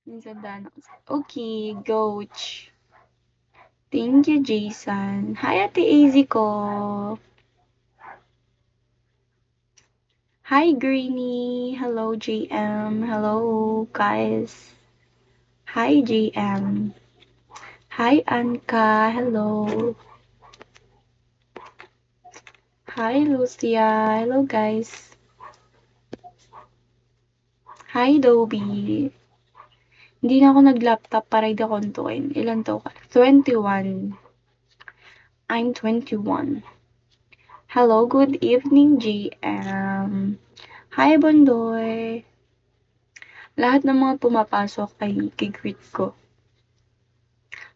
Minsan daan ako okay, Coach. Thank you, Jason. Hi, Ate AZ ko. Hi, Greenie. Hello, JM. Hello, guys. Hi, JM. Hi, Anka. Hello. Hi, Lucia. Hello, guys. Hi, Dobie. Hindi na ako nag-laptop para hindi ako antukin. Ilan to ka? 21. I'm 21. Hello, good evening, GM. Hi, Bondoy. Lahat ng mga pumapasok ay kikrit ko.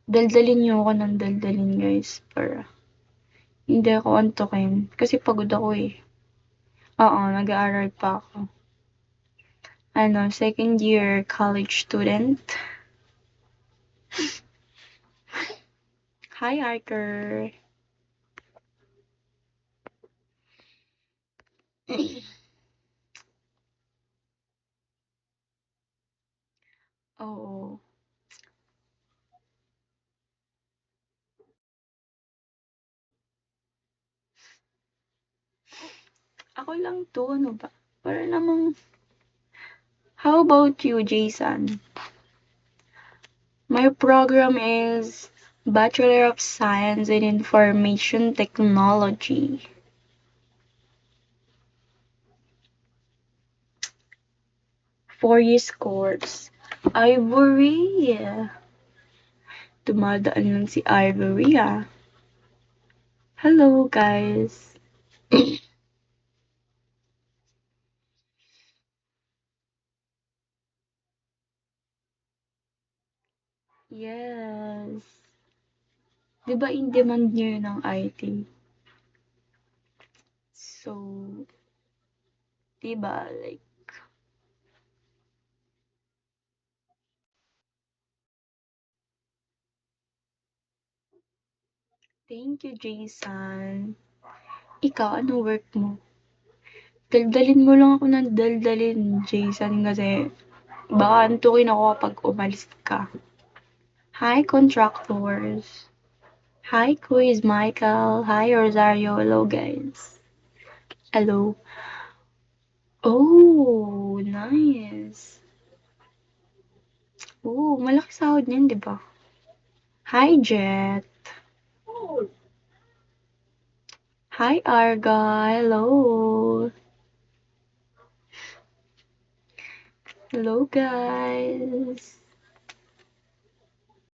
Daldalin niyo ako ng daldalin, guys. Para hindi ako antukin. Kasi pagod ako eh. Oo, nag-aaral pa ako. Second year college student. Hi, Arker. Oo. Ako lang to, ano ba? Para namang... How about you, Jason? My program is Bachelor of Science in Information Technology. Four-year course. Ivory. Dumadaan lang si Ivory ah. Hello guys. Yes. Di ba in demand niyo yun ng IT? So, di ba like, thank you Jason. Ikaw, ano work mo? Daldalin mo lang ako ng daldalin, Jason, kasi baka antukin ako kapag umalis ka. Hi, contractors. Hi, Quiz Michael. Hi, Rosario. Hello, guys. Hello. Oh, nice. Oh, malaki sahod niyan, di ba? Hi, Jet. Hi, Arga. Hello. Hello, guys.